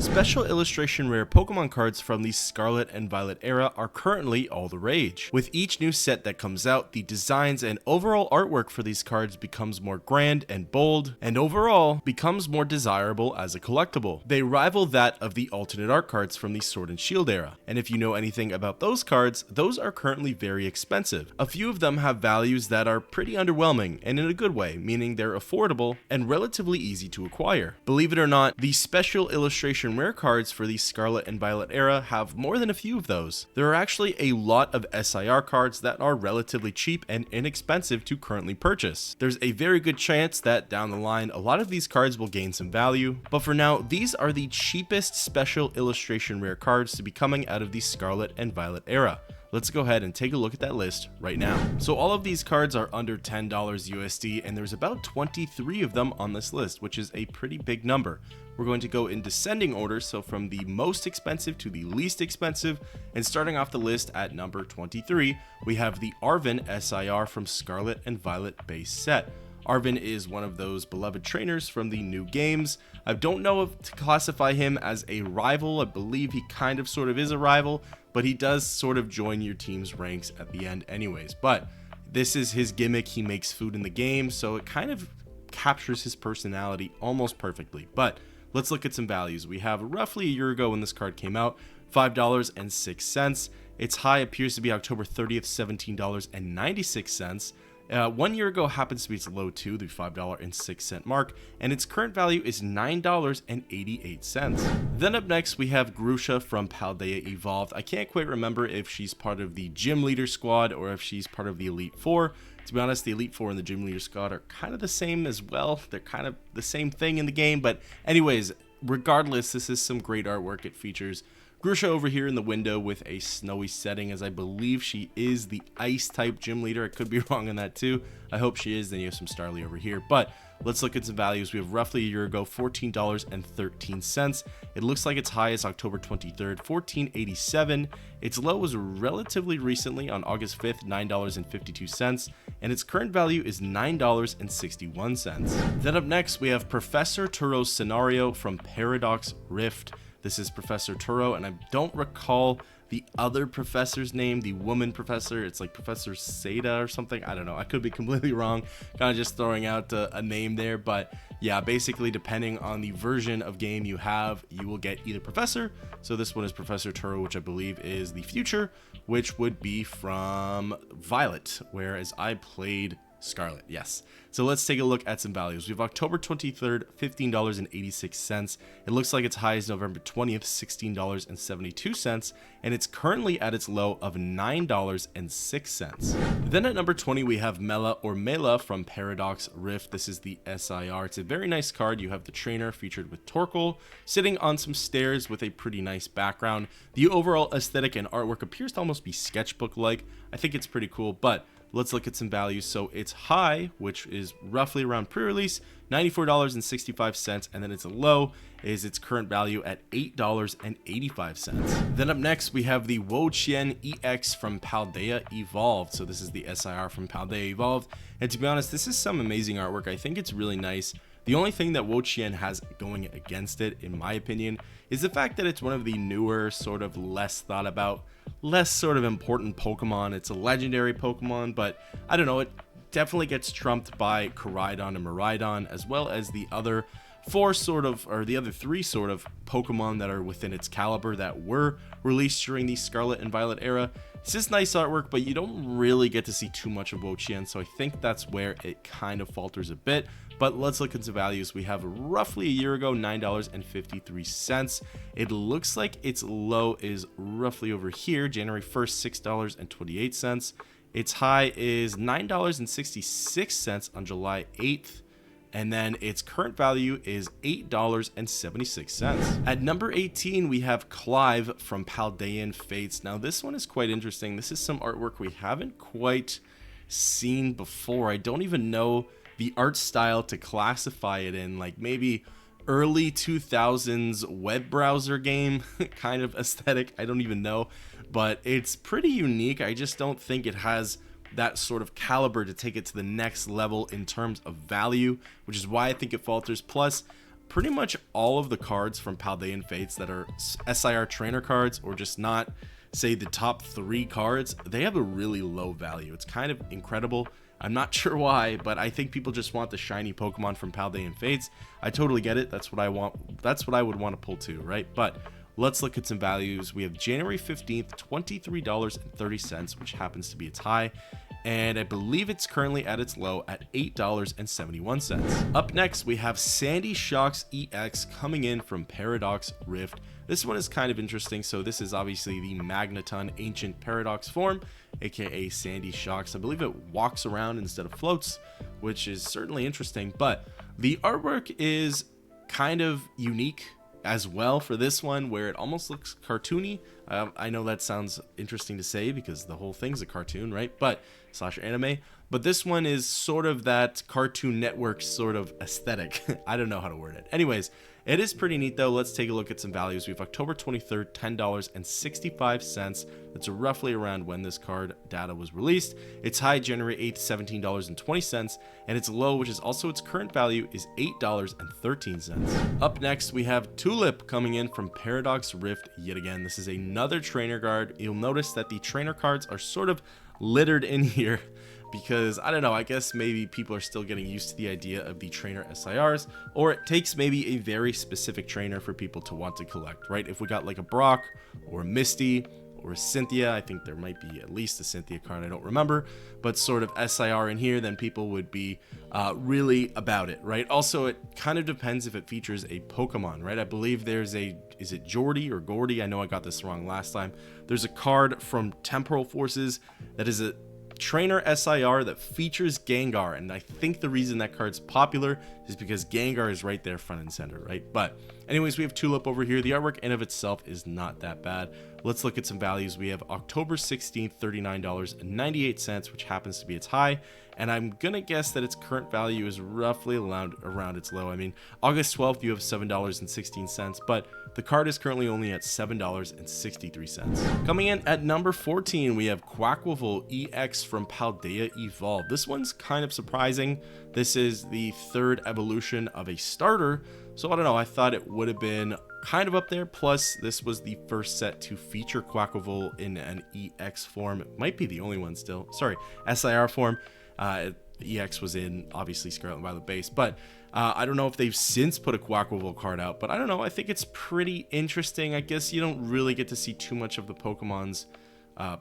Special illustration rare Pokemon cards from the Scarlet and Violet era are currently all the rage. With each new set that comes out, the designs and overall artwork for these cards becomes more grand and bold, and overall becomes more desirable as a collectible. They rival that of the alternate art cards from the Sword and Shield era, and if you know anything about those cards, those are currently very expensive. A few of them have values that are pretty underwhelming, and in a good way, meaning they're affordable and relatively easy to acquire. Believe it or not, the special illustration rare cards for the Scarlet and Violet era have more than a few of those. There are actually a lot of SIR cards that are relatively cheap and inexpensive to currently purchase. There's a very good chance that down the line a lot of these cards will gain some value, but for now these are the cheapest special illustration rare cards to be coming out of the Scarlet and Violet era. Let's go ahead and take a look at that list right now. So all of these cards are under $10 USD, and there's about 23 of them on this list, which is a pretty big number. We're going to go in descending order, so from the most expensive to the least expensive, and starting off the list at number 23, we have the Arven SIR from Scarlet and Violet base set. Arven is one of those beloved trainers from the new games. I don't know if to classify him as a rival. I believe he kind of sort of is a rival, but he does sort of join your team's ranks at the end anyways. But this is his gimmick. He makes food in the game, so it kind of captures his personality almost perfectly. But let's look at some values. We have roughly a year ago when this card came out, $5.06. Its high appears to be October 30th, $17.96. 1 year ago happens to be its low too, the $5.06 mark, and its current value is $9.88. Then up next we have Gusa from Paldea Evolved. I can't quite remember if she's part of the Gym Leader squad or if she's part of the Elite Four. To be honest, the Elite Four and the Gym Leader squad are kind of the same as well. They're kind of the same thing in the game, but anyways, regardless, this is some great artwork. It features Gusa over here in the window with a snowy setting, as I believe she is the ice type gym leader. I could be wrong on that too. I hope she is. Then you have some Starly over here, but let's look at some values. We have roughly a year ago $14.13. It looks like its high is October 23rd, $14.87. Its low was relatively recently on August 5th, $9.52, and its current value is $9.61. Then up next we have Professor Turo's Scenario from Paradox Rift. This is Professor Turo, and I don't recall the other professor's name, the woman professor. It's like Professor Seda or something. I don't know. I could be completely wrong. Kind of just throwing out a name there. But yeah, basically, depending on the version of game you have, you will get either Professor. So this one is Professor Turo, which I believe is the future, which would be from Violet, whereas I played Scarlet, yes. So let's take a look at some values. We have October 23rd, $15.86. It looks like its high is November 20th, $16.72, and it's currently at its low of $9.06. Then at number 20, we have Mela or Mela from Paradox Rift. This is the SIR. It's a very nice card. You have the trainer featured with Torkoal sitting on some stairs with a pretty nice background. The overall aesthetic and artwork appears to almost be sketchbook-like. I think it's pretty cool, but let's look at some values. So its high, which is roughly around pre-release, $94.65, and then its low is its current value at $8.85. Then up next, we have the Quaal EX from Paldea Evolved. So this is the SIR from Paldea Evolved, and to be honest, this is some amazing artwork. I think it's really nice. The only thing that Quaal has going against it, in my opinion, is the fact that it's one of the newer, sort of less thought about, less sort of important Pokemon. It's a legendary Pokemon, but I don't know, it definitely gets trumped by Koraidon and Miraidon, as well as the other three sort of Pokemon that are within its caliber that were released during the Scarlet and Violet era. It's just nice artwork, but you don't really get to see too much of Quaal, so I think that's where it kind of falters a bit. But let's look into values. We have roughly a year ago $9.53. It looks like its low is roughly over here, January 1st, $6.28. Its high is $9.66 on July 8th. And then its current value is $8.76. At number 18, we have Clive from Paldean Fates. Now this one is quite interesting. This is some artwork we haven't quite seen before. I don't even know the art style to classify it in, like maybe early 2000s web browser game kind of aesthetic. I don't even know, but it's pretty unique. I just don't think it has that sort of caliber to take it to the next level in terms of value, which is why I think it falters. Plus, pretty much all of the cards from Paldean Fates that are SIR trainer cards, or just not, say, the top 3 cards, they have a really low value. It's kind of incredible. I'm not sure why, but I think people just want the shiny Pokemon from Paldean Fates. I totally get it. That's what I want. That's what I would want to pull too, right? But let's look at some values. We have January 15th, $23.30, which happens to be its high. And I believe it's currently at its low at $8.71. Up next, we have Sandy Shocks EX coming in from Paradox Rift. This one is kind of interesting. So this is obviously the Magneton Ancient Paradox form, aka Sandy Shocks. I believe it walks around instead of floats, which is certainly interesting. But the artwork is kind of unique as well for this one, where it almost looks cartoony. I know that sounds interesting to say because the whole thing's a cartoon, right? But slash anime. But this one is sort of that Cartoon Network sort of aesthetic. I don't know how to word it. Anyways, it is pretty neat though. Let's take a look at some values. We have October 23rd, $10.65. That's roughly around when this card data was released. Its high, January 8th, $17.20, and its low, which is also its current value, is $8.13. Up next, we have Tulip coming in from Paradox Rift yet again. This is another trainer card. You'll notice that the trainer cards are sort of littered in here, because I don't know, I guess maybe people are still getting used to the idea of the trainer SIRs, or it takes maybe a very specific trainer for people to want to collect, right? If we got like a Brock or a Misty or a Cynthia, I think there might be at least a Cynthia card, I don't remember, but sort of SIR in here, then people would be really about it, right? Also, it kind of depends if it features a Pokemon, right? I believe there's a, is it Jordy or Gordy? I know I got this wrong last time. There's a card from Temporal Forces that is a trainer SIR that features Gengar, and I think the reason that card's popular is because Gengar is right there front and center, right? But anyways, we have Tulip over here. The artwork in of itself is not that bad. Let's look at some values. We have October 16th, $39.98, which happens to be its high, and I'm gonna guess that its current value is roughly around its low. I mean, August 12th, you have $7.16, but the card is currently only at $7.63. Coming in at number 14, we have Quaal EX from Paldea Evolved. This one's kind of surprising. This is the 3rd evolution of a starter, so I don't know, I thought it would have been kind of up there. Plus, this was the first set to feature Quaal in an EX form. It might be the only one still. Sorry, SIR form. EX was in, obviously, Scarlet and Violet base, but I don't know if they've since put a Quaal card out, but I don't know, I think it's pretty interesting. I guess you don't really get to see too much of the Pokemon's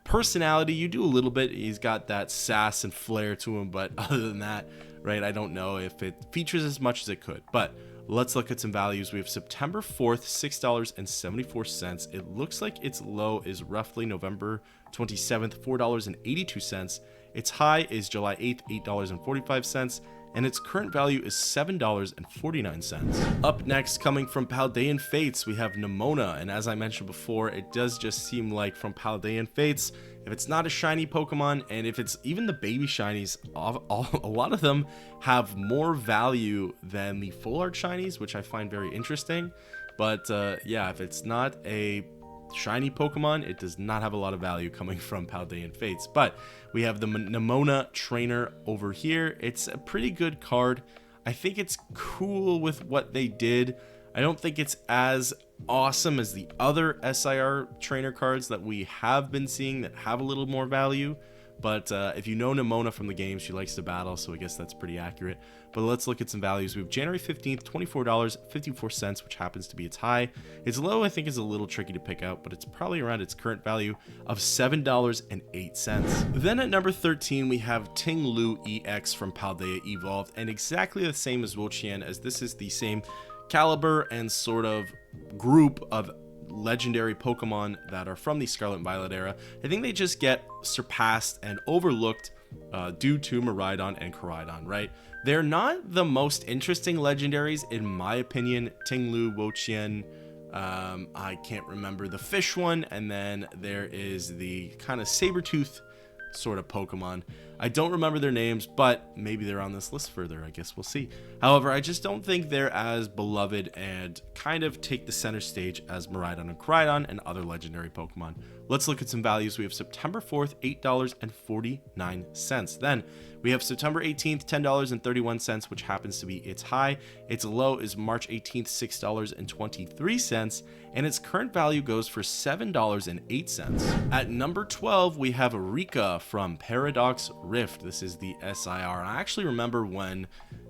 personality. You do a little bit. He's got that sass and flair to him, but other than that, right, I don't know if it features as much as it could. But let's look at some values. We have September 4th, $6.74. It looks like its low is roughly November 27th, $4.82. Its high is July 8th, $8.45, and its current value is $7.49. Up next, coming from Paldean Fates, we have Nimona, and as I mentioned before, it does just seem like from Paldean Fates, if it's not a shiny Pokemon, and if it's even the baby shinies, a lot of them have more value than the full art shinies, which I find very interesting. But yeah, if it's not a shiny Pokemon, it does not have a lot of value coming from Paldean Fates. But we have the Nimona trainer over here. It's a pretty good card. I think it's cool with what they did. I don't think it's as awesome as the other SIR trainer cards that we have been seeing that have a little more value. But if you know Nimona from the game, she likes to battle, so I guess that's pretty accurate. But let's look at some values. We have January 15th, $24.54, which happens to be its high. Its low, I think, is a little tricky to pick out, but it's probably around its current value of $7.08. Then at number 13, we have Ting-Lu EX from Paldea Evolved, and exactly the same as Wo-Chien, as this is the same caliber and sort of group of legendary Pokemon that are from the Scarlet and Violet era. I think they just get surpassed and overlooked due to Miraidon and Koraidon, right? They're not the most interesting legendaries in my opinion. Ting-Lu, Wo-Chien, I can't remember the fish one, and then there is the kind of saber-tooth sort of Pokemon. I don't remember their names, but maybe they're on this list further. I guess we'll see. However, I just don't think they're as beloved and kind of take the center stage as Miraidon and Koraidon and other legendary Pokemon. Let's look at some values. We have September 4th, $8.49. Then we have September 18th, $10.31, which happens to be its high. Its low is March 18th, $6.23, and its current value goes for $7.08. At number 12, we have Rika from Paradox Rift. This is the SIR. And I actually remember when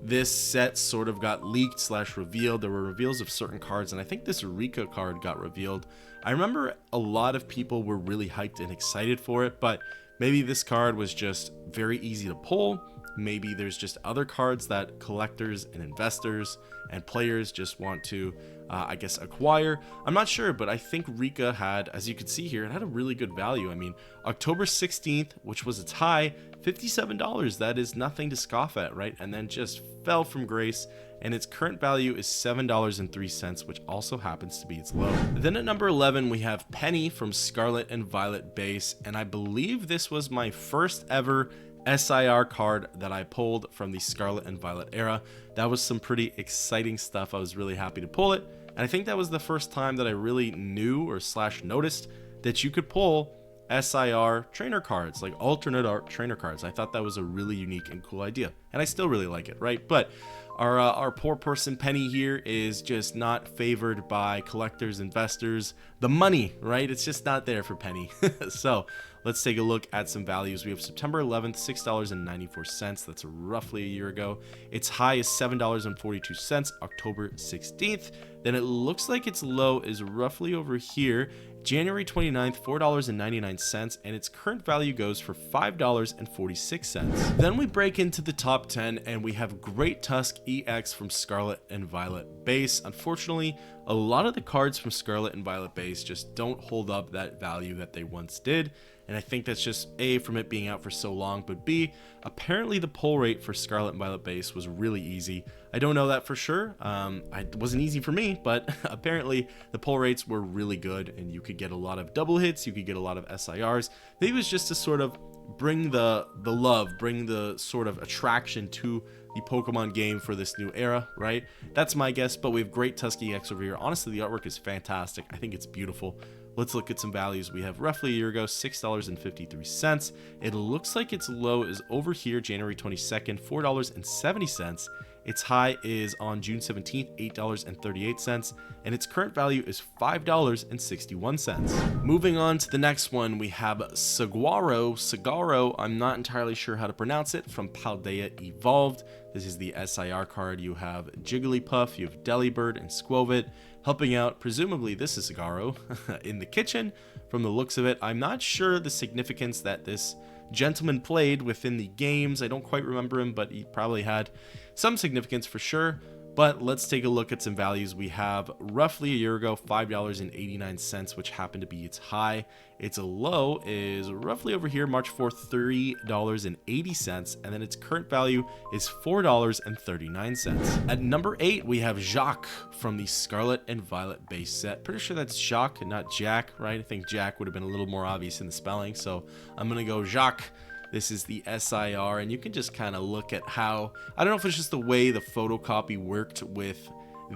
this set sort of got leaked / revealed. There were reveals of certain cards, and I think this Rika card got revealed. I remember a lot of people were really hyped and excited for it, but maybe this card was just very easy to pull. Maybe there's just other cards that collectors and investors and players just want to, I guess, acquire. I'm not sure, but I think Rika had, as you can see here, it had a really good value. I mean, October 16th, which was its high, $57. That is nothing to scoff at, right? And then just fell from grace, and its current value is $7.03, which also happens to be its low. Then at number 11, we have Penny from Scarlet and Violet base, and I believe this was my first ever SIR card that I pulled from the Scarlet and Violet era. That was some pretty exciting stuff. I was really happy to pull it, and I think that was the first time that I really knew or / noticed that you could pull SIR trainer cards, like alternate art trainer cards. I thought that was a really unique and cool idea, and I still really like it, right? But our poor person Penny here is just not favored by collectors, investors, the money, right? It's just not there for Penny. So let's take a look at some values. We have September 11th, $6.94. That's roughly a year ago. Its high is $7.42, October 16th. Then it looks like its low is roughly over here, January 29th, $4.99, and its current value goes for $5.46. Then we break into the top 10, and we have Great Tusk EX from Scarlet and Violet base. Unfortunately, a lot of the cards from Scarlet and Violet base just don't hold up that value that they once did. And I think that's just A, from it being out for so long, but B, apparently the pull rate for Scarlet and Violet base was really easy. I don't know that for sure. It wasn't easy for me, but apparently the pull rates were really good, and you could get a lot of double hits, you could get a lot of SIRs. Maybe it was just to sort of bring the love, bring the sort of attraction to the Pokemon game for this new era, right? That's my guess, but we have Great Tusk EX over here. Honestly, the artwork is fantastic. I think it's beautiful. Let's look at some values. We have roughly a year ago, $6.53. It looks like its low is over here, January 22nd, $4.70. Its high is on June 17th, $8.38, and its current value is $5.61. Moving on to the next one, we have Sagaro, I'm not entirely sure how to pronounce it, from Paldea Evolved. This is the SIR card. You have Jigglypuff, you have Delibird, and Squovit. Helping out, presumably this is Sagaro, in the kitchen. From the looks of it, I'm not sure the significance that this gentleman played within the games. I don't quite remember him, but he probably had some significance for sure. But let's take a look at some values. We have roughly a year ago, $5.89, which happened to be its high. Its low is roughly over here, March 4th, $3.80, and then its current value is $4.39. At number 8, we have Jacqu from the Scarlet and Violet base set. Pretty sure that's Jacques and not Jack, right? I think Jack would have been a little more obvious in the spelling, so I'm gonna go Jacqu. This is the SIR, and you can just kind of look at how, I don't know if it's just the way the photocopy worked with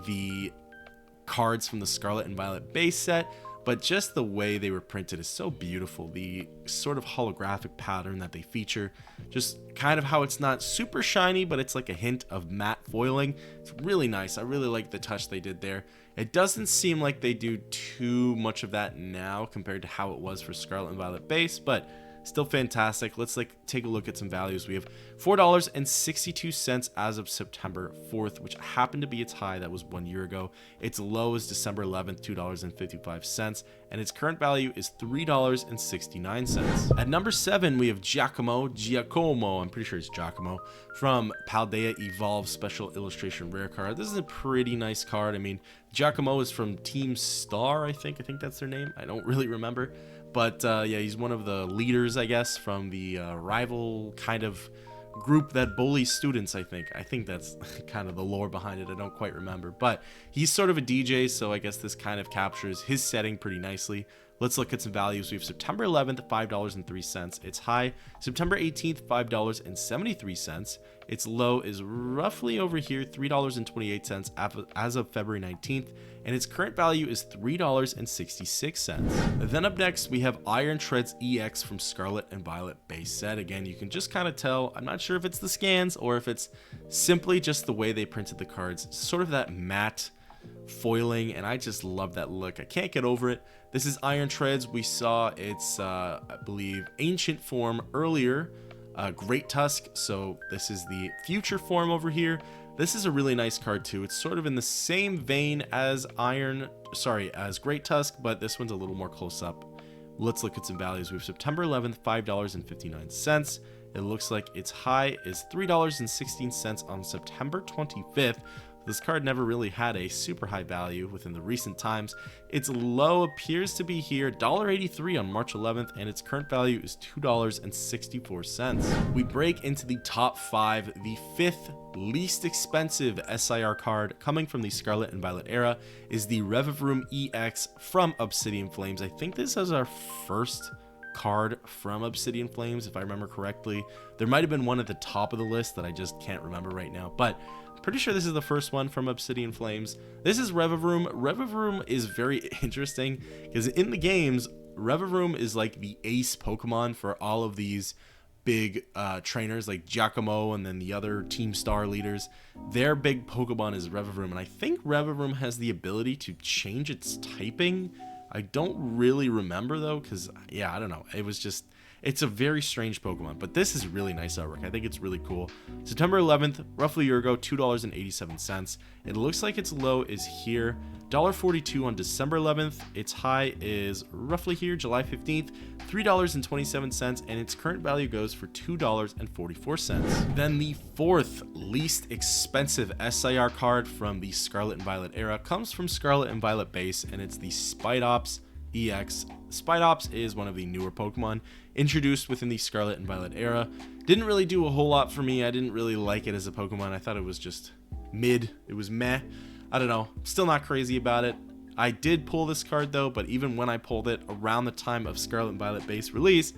the cards from the Scarlet and Violet base set, but just the way they were printed is so beautiful. The sort of holographic pattern that they feature, just kind of how it's not super shiny, but it's like a hint of matte foiling. It's really nice. I really like the touch they did there. It doesn't seem like they do too much of that now compared to how it was for Scarlet and Violet base, but still fantastic. Let's take a look at some values. We have $4.62 as of September 4th, which happened to be its high. That was 1 year ago. Its low is December 11th, $2.55, and its current value is $3.69. At number 7, we have Jakomo. I'm pretty sure it's Jakomo from Paldea Evolve Special Illustration Rare Card. This is a pretty nice card. I mean, Jakomo is from Team Star, I think that's their name. I don't really remember. But yeah, he's one of the leaders, I guess, from the rival kind of group that bullies students, I think. I think that's kind of the lore behind it. I don't quite remember. But he's sort of a DJ, so I guess this kind of captures his setting pretty nicely. Let's look at some values. We have September 11th, $5.03. Its high, September 18th, $5.73. Its low is roughly over here, $3.28 as of February 19th, and its current value is $3.66. Then up next, we have Iron Treads EX from Scarlet and Violet base set. Again, you can just kind of tell, I'm not sure if it's the scans or if it's simply just the way they printed the cards, sort of that matte foiling, and I just love that look. I can't get over it. This is Iron Treads. We saw its, I believe, ancient form earlier, Great Tusk, so this is the future form over here. This is a really nice card too. It's sort of in the same vein as as Great Tusk, but this one's a little more close up. Let's look at some values. We have September 11th, $5.59. It looks like its high is $3.16 on September 25th. This card never really had a super high value within the recent times. Its low appears to be here, $1.83 on March 11th, and its current value is $2.64. We break into the top 5. The 5th least expensive SIR card coming from the Scarlet and Violet era is the Rev Room EX from Obsidian Flames. I think this is our first card from Obsidian Flames, if I remember correctly. There might have been one at the top of the list that I just can't remember right now, but pretty sure this is the first one from Obsidian Flames. This is Rev Room. Rev Room is very interesting because in the games, Rev Room is like the ace Pokemon for all of these big trainers like Jakomo and then the other Team Star leaders. Their big Pokemon is Rev Room, and I think Rev Room has the ability to change its typing. I don't really remember though, because yeah, I don't know. It's a very strange Pokemon, but this is really nice artwork. I think it's really cool. September 11th, roughly a year ago, $2.87. It looks like its low is here, $1.42 on December 11th. Its high is roughly here, July 15th, $3.27, and its current value goes for $2.44. Then the 4th least expensive SIR card from the Scarlet and Violet era comes from Scarlet and Violet base, and it's the Spidops EX. Spidops is one of the newer Pokemon introduced within the Scarlet and Violet era. Didn't really do a whole lot for me. I didn't really like it as a Pokemon. I thought it was just mid. It was meh. I don't know. Still not crazy about it. I did pull this card though, but even when I pulled it around the time of Scarlet and Violet base release,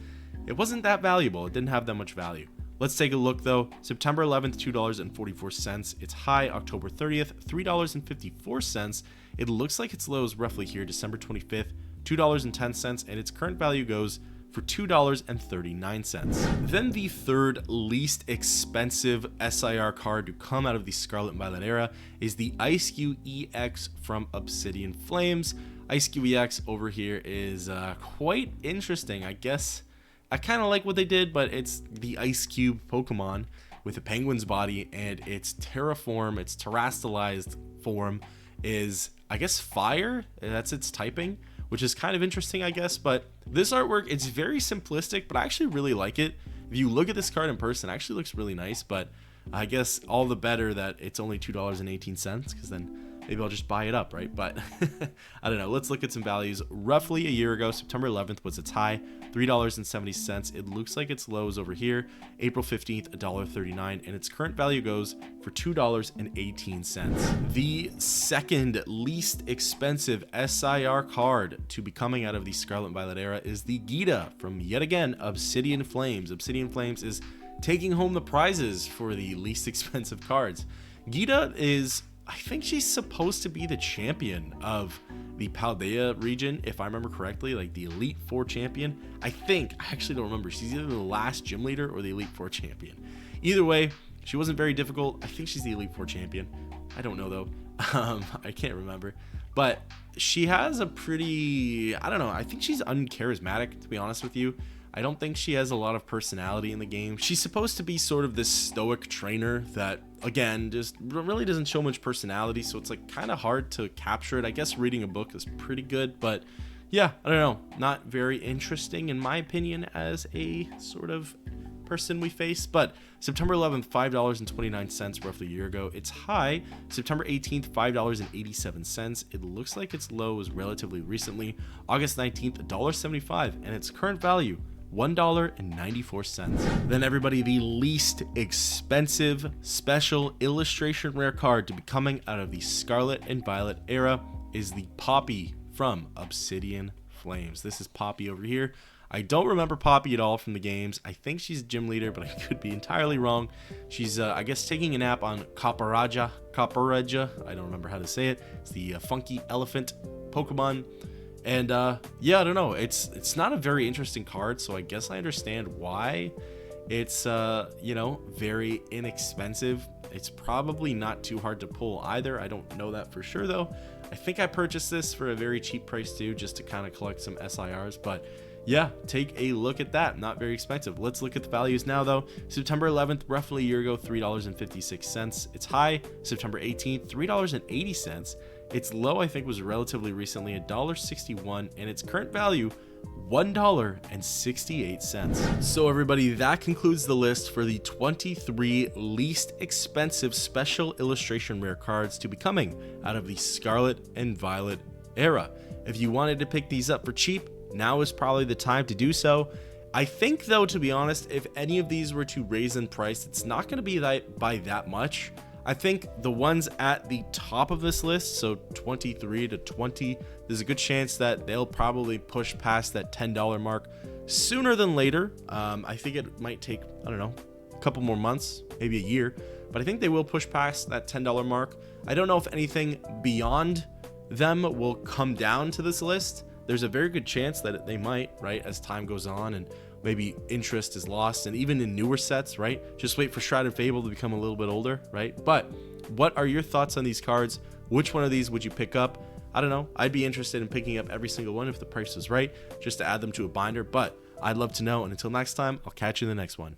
it wasn't that valuable. It didn't have that much value. Let's take a look though. September 11th, $2.44. Its high, October 30th, $3.54. It looks like its low is roughly here, December 25th, $2.10, and its current value goes for $2.39. Then the 3rd least expensive SIR card to come out of the Scarlet and Violet era is the Quaal EX from Obsidian Flames. Quaal EX over here is quite interesting. I guess I kind of like what they did, but it's the Ice Cube Pokemon with a penguin's body, and its terraform, its terastallized form is, I guess, fire. That's its typing, which is kind of interesting, I guess. But this artwork, it's very simplistic, but I actually really like it. If you look at this card in person, it actually looks really nice, but I guess all the better that it's only $2.18, because then maybe I'll just buy it up, right? But I don't know. Let's look at some values. Roughly a year ago, September 11th was its high, $3.70. It looks like its low is over here, April 15th, $1.39, and its current value goes for $2.18. The 2nd least expensive SIR card to be coming out of the Scarlet and Violet era is the Gusa from, yet again, Obsidian Flames. Obsidian Flames is taking home the prizes for the least expensive cards. Gusa is, I think she's supposed to be the champion of the Paldea region, if I remember correctly, like the Elite Four champion. I actually don't remember. She's either the last gym leader or the Elite Four champion. Either way, she wasn't very difficult. I think she's the Elite Four champion. I don't know though. I can't remember. But she has a pretty, I don't know, I think she's uncharismatic, to be honest with you. I don't think she has a lot of personality in the game. She's supposed to be sort of this stoic trainer that, again, just really doesn't show much personality, so it's like kind of hard to capture it. I guess reading a book is pretty good, but yeah, I don't know, not very interesting in my opinion as a sort of person we face. But September 11th, $5.29, roughly a year ago. Its high, September 18th, $5.87. It looks like its low was relatively recently, August 19th, $1.75, and its current value, $1.94. Then everybody, the least expensive special illustration rare card to be coming out of the Scarlet and Violet era is the Poppy from Obsidian Flames. This is Poppy over here. I don't remember Poppy at all from the games. I think she's gym leader, but I could be entirely wrong. She's, I guess, taking a nap on Kaparaja. I don't remember how to say it. It's the funky elephant Pokemon. And yeah, I don't know. It's not a very interesting card, so I guess I understand why. It's, you know, very inexpensive. It's probably not too hard to pull either. I don't know that for sure, though. I think I purchased this for a very cheap price, too, just to kind of collect some SIRs, but yeah, take a look at that. Not very expensive. Let's look at the values now, though. September 11th, roughly a year ago, $3.56. It's high. September 18th, $3.80. Its low, I think, was relatively recently, $1.61, and its current value, $1.68. So everybody, that concludes the list for the 23 least expensive special illustration rare cards to be coming out of the Scarlet and Violet era. If you wanted to pick these up for cheap, now is probably the time to do so. I think, though, to be honest, if any of these were to raise in price, it's not going to be by that much. I think the ones at the top of this list, so 23 to 20, there's a good chance that they'll probably push past that $10 mark sooner than later. I think it might take, I don't know, a couple more months, maybe a year, but I think they will push past that $10 mark. I don't know if anything beyond them will come down to this list. There's a very good chance that they might, right, as time goes on and maybe interest is lost, and even in newer sets, right? Just wait for Shroud and Fable to become a little bit older, right? But what are your thoughts on these cards? Which one of these would you pick up? I don't know. I'd be interested in picking up every single one if the price was right, just to add them to a binder, but I'd love to know. And until next time, I'll catch you in the next one.